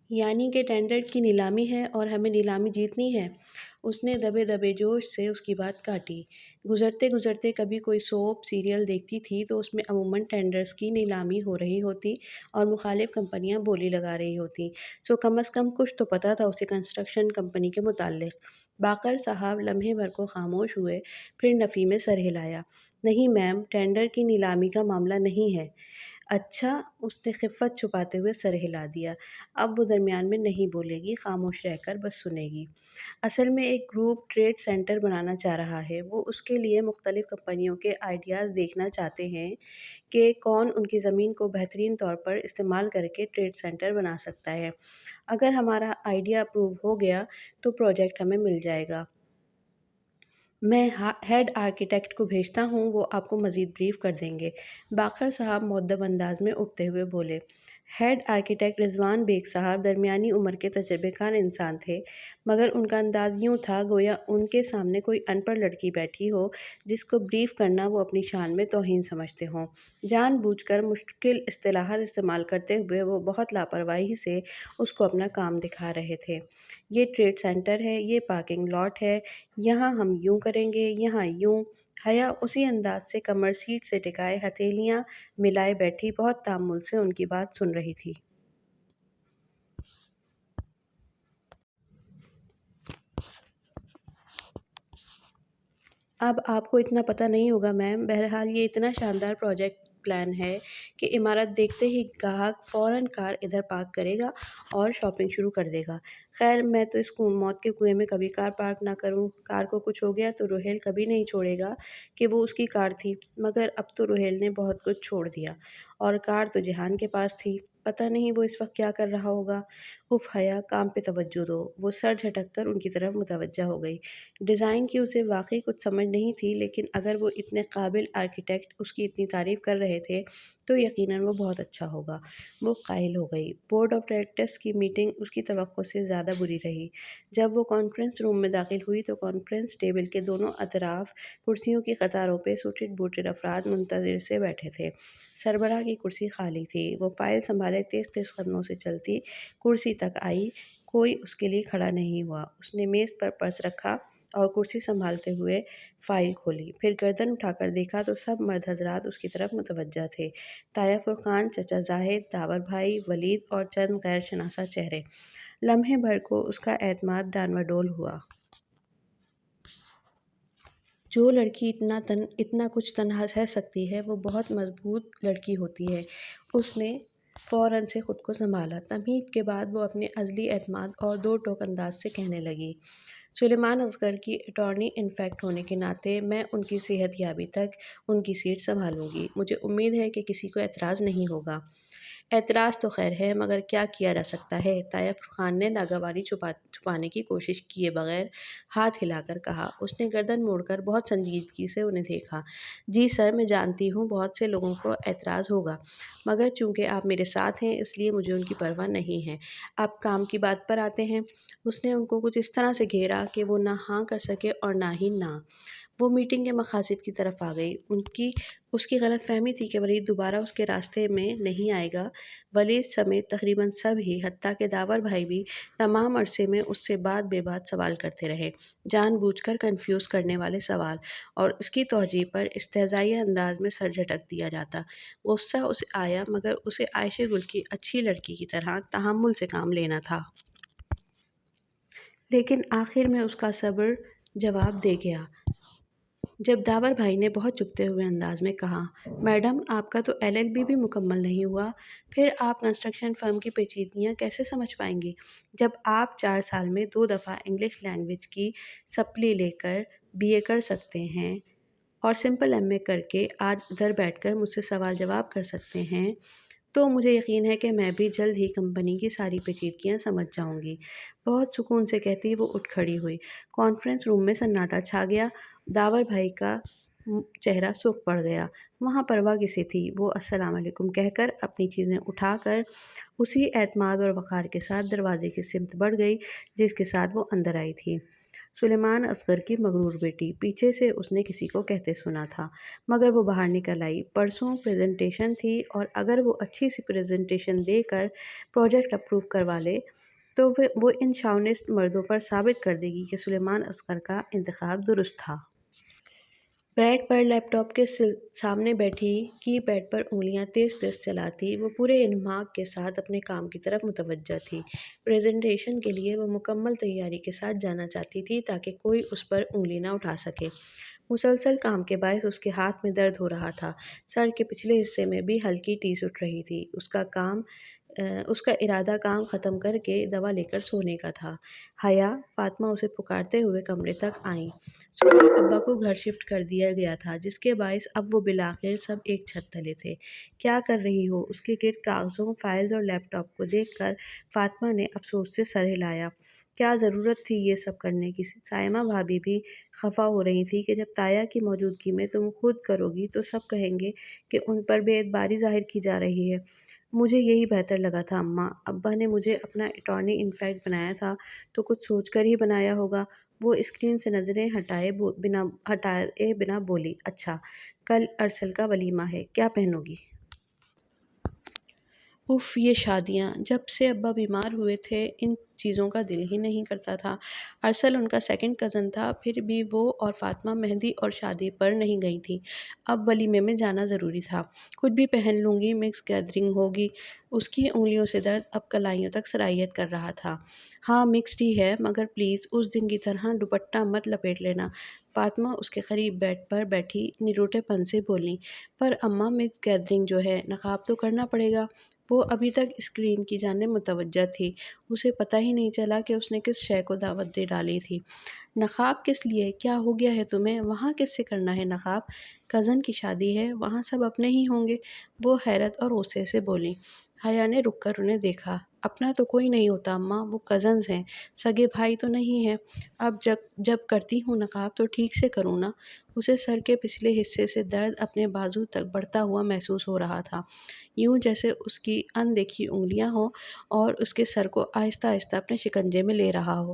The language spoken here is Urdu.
یعنی کہ ٹینڈر کی نیلامی ہے اور ہمیں نیلامی جیتنی ہے۔ اس نے دبے دبے جوش سے اس کی بات کاٹی۔ گزرتے گزرتے کبھی کوئی سوپ سیریل دیکھتی تھی تو اس میں عموماً ٹینڈرز کی نیلامی ہو رہی ہوتی اور مخالف کمپنیاں بولی لگا رہی ہوتیں، سو کم از کم کچھ تو پتہ تھا اسے کنسٹرکشن کمپنی کے متعلق۔ باقر صاحب لمحے بھر کو خاموش ہوئے، پھر نفی میں سر ہلایا۔ نہیں میم، ٹینڈر کی نیلامی کا معاملہ نہیں ہے۔ اچھا، اس نے خفت چھپاتے ہوئے سر ہلا دیا۔ اب وہ درمیان میں نہیں بولے گی، خاموش رہ کر بس سنے گی۔ اصل میں ایک گروپ ٹریڈ سینٹر بنانا چاہ رہا ہے۔ وہ اس کے لیے مختلف کمپنیوں کے آئیڈیاز دیکھنا چاہتے ہیں کہ کون ان کی زمین کو بہترین طور پر استعمال کر کے ٹریڈ سینٹر بنا سکتا ہے۔ اگر ہمارا آئیڈیا اپروو ہو گیا تو پروجیکٹ ہمیں مل جائے گا۔ میں ہیڈ آرکیٹیکٹ کو بھیجتا ہوں، وہ آپ کو مزید بریف کر دیں گے۔ باقر صاحب مؤدب انداز میں اٹھتے ہوئے بولے۔ ہیڈ آرکیٹیکٹ رضوان بیگ صاحب درمیانی عمر کے تجربہ کار انسان تھے، مگر ان کا انداز یوں تھا گویا ان کے سامنے کوئی ان پڑھ لڑکی بیٹھی ہو جس کو بریف کرنا وہ اپنی شان میں توہین سمجھتے ہوں۔ جان بوجھ کر مشکل اصطلاحات استعمال کرتے ہوئے وہ بہت لاپرواہی سے اس کو اپنا کام دکھا رہے تھے۔ یہ ٹریڈ سینٹر ہے، یہ پارکنگ لاٹ ہے، یہاں ہم یوں کریں گے، یہاں یوں۔ حیا اسی انداز سے کمر سیٹ سے ٹکائے ہتھیلیاں ملائے بیٹھی بہت تامل سے ان کی بات سن رہی تھی۔ اب آپ کو اتنا پتہ نہیں ہوگا میم، بہرحال یہ اتنا شاندار پروجیکٹ پلان ہے کہ عمارت دیکھتے ہی گاہک فوراً کار ادھر پارک کرے گا اور شاپنگ شروع کر دے گا۔ خیر، میں تو اس موت کے کنویں میں کبھی کار پارک نہ کروں۔ کار کو کچھ ہو گیا تو روہیل کبھی نہیں چھوڑے گا کہ وہ اس کی کار تھی، مگر اب تو روہیل نے بہت کچھ چھوڑ دیا، اور کار تو جہان کے پاس تھی۔ پتہ نہیں وہ اس وقت کیا کر رہا ہوگا۔ اف حیا، کام پہ توجہ دو۔ وہ سر جھٹک کر ان کی طرف متوجہ ہو گئی۔ ڈیزائن کی اسے واقعی کچھ سمجھ نہیں تھی، لیکن اگر وہ اتنے قابل آرکیٹیکٹ اس کی اتنی تعریف کر رہے تھے تو یقیناً وہ بہت اچھا ہوگا۔ وہ قائل ہو گئی۔ بورڈ آف ڈائریکٹرز کی میٹنگ اس کی توقع سے زیادہ بری رہی۔ جب وہ کانفرنس روم میں داخل ہوئی تو کانفرنس ٹیبل کے دونوں اطراف کرسیوں کی قطاروں پہ سوٹڈ بوٹڈ افراد منتظر سے بیٹھے تھے۔ سربراہ کی کرسی خالی تھی۔ وہ فائل سنبھالے تیز تیز قدموں سے چلتی کرسی تک آئی۔ کوئی اس کے لیے کھڑا نہیں ہوا۔ اس نے میز پر پرس رکھا اور کرسی سنبھالتے ہوئے فائل کھولی، پھر گردن اٹھا کر دیکھا تو سب مرد حضرات اس کی طرف متوجہ تھے۔ تایا فرقان، چچا زاہد، داور بھائی، ولید اور چند غیر شناسا چہرے۔ لمحے بھر کو اس کا اعتماد ڈانواڈول ڈول ہوا۔ جو لڑکی اتنا کچھ تنہا سہ سکتی ہے وہ بہت مضبوط لڑکی ہوتی ہے۔ اس نے فوراً سے خود کو سنبھالا۔ تمہید کے بعد وہ اپنے ازلی اعتماد اور دو ٹوک انداز سے کہنے لگی، سلیمان اصغر کی اٹارنی انفیکٹ ہونے کے ناطے میں ان کی صحت یابی تک ان کی سیٹ سنبھالوں گی۔ مجھے امید ہے کہ کسی کو اعتراض نہیں ہوگا۔ اعتراض تو خیر ہے، مگر کیا کیا جا سکتا ہے؟ طایا فرقان نے ناگواری چھپانے کی کوشش کیے بغیر ہاتھ ہلا کر کہا۔ اس نے گردن موڑ کر بہت سنجیدگی سے انہیں دیکھا۔ جی سر، میں جانتی ہوں بہت سے لوگوں کو اعتراض ہوگا، مگر چونکہ آپ میرے ساتھ ہیں اس لیے مجھے ان کی پرواہ نہیں ہے۔ اب کام کی بات پر آتے ہیں۔ اس نے ان کو کچھ اس طرح سے گھیرا کہ وہ نہ ہاں کر سکے اور نہ ہی نہ۔ وہ میٹنگ کے مقاصد کی طرف آ گئی۔ اس کی غلط فہمی تھی کہ ولید دوبارہ اس کے راستے میں نہیں آئے گا۔ ولید سمیت تقریباً سب ہی، حتیٰ کہ داور بھائی بھی، تمام عرصے میں اس سے بات بے بات سوال کرتے رہے، جان بوجھ کر کنفیوز کرنے والے سوال، اور اس کی توجیہ پر استہزائیہ انداز میں سر جھٹک دیا جاتا۔ غصہ اسے آیا، مگر اسے عائشہ گل کی اچھی لڑکی کی طرح تحمل سے کام لینا تھا۔ لیکن آخر میں اس کا صبر جواب دے گیا جب داور بھائی نے بہت چبھتے ہوئے انداز میں کہا، میڈم، آپ کا تو LLB بھی مکمل نہیں ہوا، پھر آپ کنسٹرکشن فرم کی پیچیدگیاں کیسے سمجھ پائیں گی؟ جب آپ 4 سال میں 2 دفعہ انگلش لینگویج کی سپلی لے کر BA کر سکتے ہیں اور سمپل MA کر کے آج ادھر بیٹھ کر مجھ سے سوال جواب کر سکتے ہیں، تو مجھے یقین ہے کہ میں بھی جلد ہی کمپنی کی ساری پیچیدگیاں سمجھ جاؤں گی۔ بہت سکون سے کہتی وہ اٹھ کھڑی ہوئی۔ کانفرنس روم میں سناٹا چھا گیا۔ داور بھائی کا چہرہ سرخ پڑ گیا۔ وہاں پرواہ کسے تھی؟ وہ السلام علیکم کہہ کر اپنی چیزیں اٹھا کر اسی اعتماد اور وقار کے ساتھ دروازے کی سمت بڑھ گئی جس کے ساتھ وہ اندر آئی تھی۔ سلیمان اصغر کی مغرور بیٹی، پیچھے سے اس نے کسی کو کہتے سنا تھا، مگر وہ باہر نکل آئی۔ پرسوں پریزنٹیشن تھی اور اگر وہ اچھی سی پریزنٹیشن دے کر پروجیکٹ اپروو کروا لے تو وہ ان شاونسٹ مردوں پر ثابت کر دے گی کہ سلیمان اصغر کا انتخاب درست تھا۔ بیڈ پر لیپ ٹاپ کے سامنے بیٹھی، کی پیڈ پر انگلیاں تیز تیز چلاتی، وہ پورے انہماک کے ساتھ اپنے کام کی طرف متوجہ تھی۔ پریزنٹیشن کے لیے وہ مکمل تیاری کے ساتھ جانا چاہتی تھی تاکہ کوئی اس پر انگلی نہ اٹھا سکے۔ مسلسل کام کے باعث اس کے ہاتھ میں درد ہو رہا تھا، سر کے پچھلے حصے میں بھی ہلکی ٹیس اٹھ رہی تھی۔ اس کا ارادہ کام ختم کر کے دوا لے کر سونے کا تھا۔ حیا، فاطمہ اسے پکارتے ہوئے کمرے تک آئیں۔ صبح ابا کو گھر شفٹ کر دیا گیا تھا، جس کے باعث اب وہ بالآخر سب ایک چھت تلے تھے۔ کیا کر رہی ہو؟ اس کے گرد کاغذوں، فائلز اور لیپ ٹاپ کو دیکھ کر فاطمہ نے افسوس سے سر ہلایا۔ کیا ضرورت تھی یہ سب کرنے کی؟ سائمہ بھابھی بھی خفا ہو رہی تھی کہ جب تایا کی موجودگی میں تم خود کرو گی تو سب کہیں گے کہ ان پر بے اعتباری ظاہر کی جا رہی ہے۔ مجھے یہی بہتر لگا تھا اماں، ابا نے مجھے اپنا اٹارنی انفیکٹ بنایا تھا تو کچھ سوچ کر ہی بنایا ہوگا۔ وہ اسکرین سے نظریں ہٹائے بنا بولی، اچھا، کل ارسل کا ولیمہ ہے، کیا پہنو گی؟ اف، یہ شادیاں! جب سے ابا بیمار ہوئے تھے ان چیزوں کا دل ہی نہیں کرتا تھا۔ ارسل ان کا سیکنڈ کزن تھا، پھر بھی وہ اور فاطمہ مہندی اور شادی پر نہیں گئی تھیں۔ اب ولیمے میں جانا ضروری تھا۔ خود بھی پہن لوں گی، مکس گیدرنگ ہوگی۔ اس کی انگلیوں سے درد اب کلائیوں تک سرایت کر رہا تھا۔ ہاں مکسڈ ہی ہے، مگر پلیز اس دن کی طرح دوپٹہ مت لپیٹ لینا۔ فاطمہ اس کے قریب بیڈ پر بیٹھی نروٹے پن سے بولی۔ پر اماں مکس گیدرنگ جو ہے، نقاب تو کرنا پڑے گا۔ وہ ابھی تک اسکرین کی جانب متوجہ تھی، اسے پتہ ہی نہیں چلا کہ اس نے کس شے کو دعوت دے ڈالی تھی۔ نقاب کس لیے؟ کیا ہو گیا ہے تمہیں؟ وہاں کس سے کرنا ہے نقاب؟ کزن کی شادی ہے، وہاں سب اپنے ہی ہوں گے، وہ حیرت اور غصے سے بولی۔ حیا نے رک کر انہیں دیکھا۔ اپنا تو کوئی نہیں ہوتا اماں، وہ کزنز ہیں، سگے بھائی تو نہیں ہیں۔ اب جب کرتی ہوں نقاب تو ٹھیک سے کروں نا۔ اسے سر کے پچھلے حصے سے درد اپنے بازو تک بڑھتا ہوا محسوس ہو رہا تھا، یوں جیسے اس کی ان دیکھی انگلیاں ہوں اور اس کے سر کو آہستہ آہستہ اپنے شکنجے میں لے رہا ہو۔